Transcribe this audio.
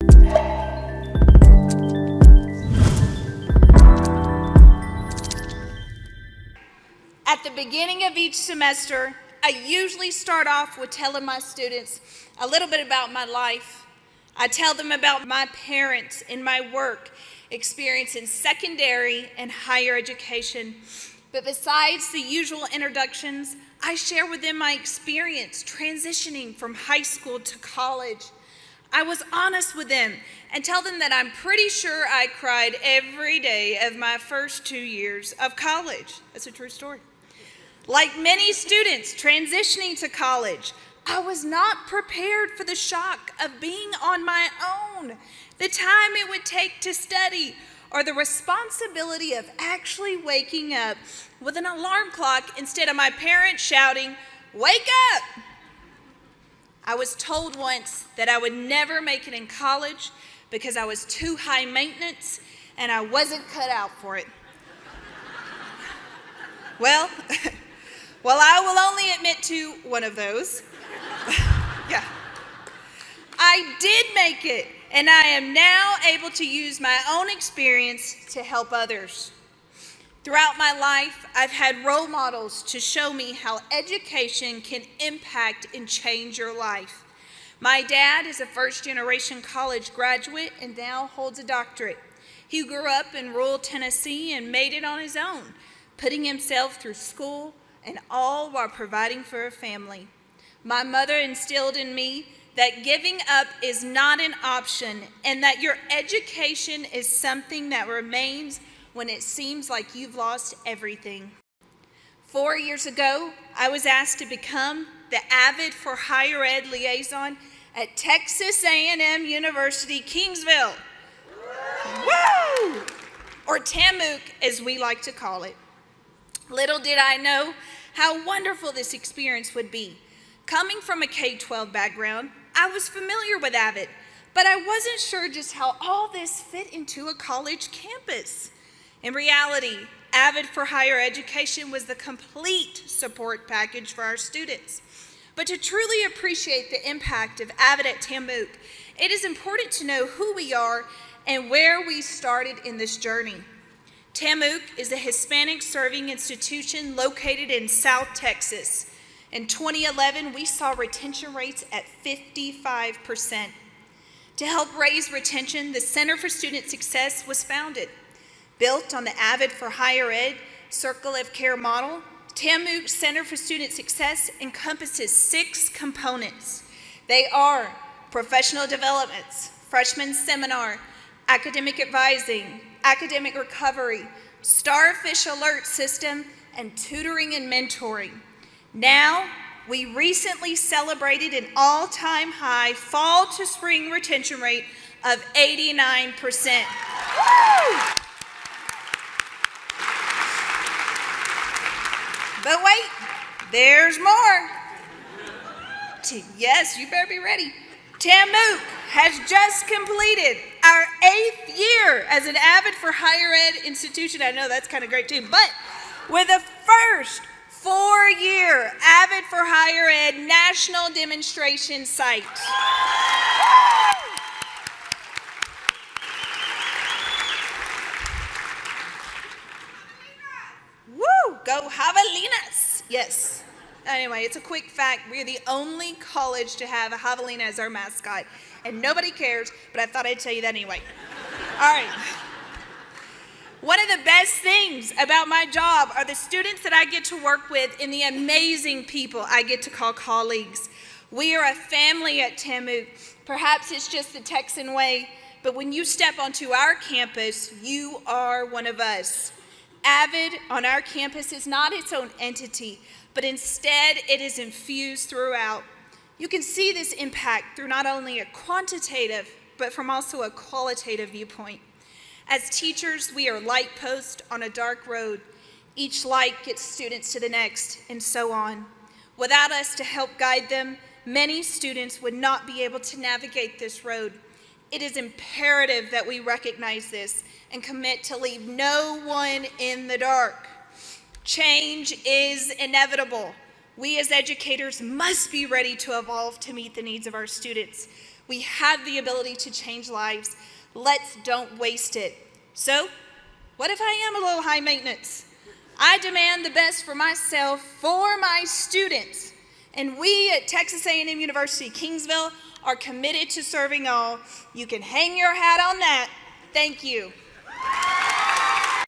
At the beginning of each semester, I usually start off with telling my students a little bit about my life. I tell them about my parents and my work experience in secondary and higher education. But besides the usual introductions, I share with them my experience transitioning from high school to college. I was honest with them and tell them that I'm pretty sure I cried every day of my first 2 years of college. That's a true story. Like many students transitioning to college, I was not prepared for the shock of being on my own, the time it would take to study, or the responsibility of actually waking up with an alarm clock instead of my parents shouting, "Wake up!" I was told once that I would never make it in college because I was too high maintenance and I wasn't cut out for it. Well, I will only admit to one of those. Yeah. I did make it, and I am now able to use my own experience to help others. Throughout my life, I've had role models to show me how education can impact and change your life. My dad is a first-generation college graduate and now holds a doctorate. He grew up in rural Tennessee and made it on his own, putting himself through school and all while providing for a family. My mother instilled in me that giving up is not an option and that your education is something that remains when it seems like you've lost everything. 4 years ago, I was asked to become the AVID for Higher Ed liaison at Texas A&M University, Kingsville. Woo! Or TAMUC, as we like to call it. Little did I know how wonderful this experience would be. Coming from a K-12 background, I was familiar with AVID, but I wasn't sure just how all this fit into a college campus. In reality, AVID for Higher Education was the complete support package for our students. But to truly appreciate the impact of AVID at TAMUC, it is important to know who we are and where we started in this journey. TAMUC is a Hispanic serving institution located in South Texas. In 2011, we saw retention rates at 55%. To help raise retention, the Center for Student Success was founded. Built on the AVID for Higher Ed Circle of Care model, TAMUC Center for Student Success encompasses 6 components. They are professional developments, freshman seminar, academic advising, academic recovery, starfish alert system, and tutoring and mentoring. Now, we recently celebrated an all-time high fall to spring retention rate of 89%. Woo! But wait, there's more. Yes, you better be ready. TAMUC has just completed our 8th year as an AVID for Higher Ed institution. I know that's kind of great too, but with the first 4-year AVID for Higher Ed national demonstration site. Woo! Go Javelinas! Yes. Anyway, it's a quick fact. We're the only college to have a javelina as our mascot, and nobody cares, but I thought I'd tell you that anyway. All right. One of the best things about my job are the students that I get to work with and the amazing people I get to call colleagues. We are a family at TAMUC. Perhaps it's just the Texan way, but when you step onto our campus, you are one of us. AVID on our campus is not its own entity, but instead it is infused throughout. You can see this impact through not only a quantitative, but from also a qualitative viewpoint. As teachers, we are light posts on a dark road. Each light gets students to the next, and so on. Without us to help guide them, many students would not be able to navigate this road. It is imperative that we recognize this and commit to leave no one in the dark. Change is inevitable. We as educators must be ready to evolve to meet the needs of our students. We have the ability to change lives. Let's don't waste it. So, what if I am a little high maintenance? I demand the best for myself, for my students. And we at Texas A&M University, Kingsville, are committed to serving all. You can hang your hat on that. Thank you.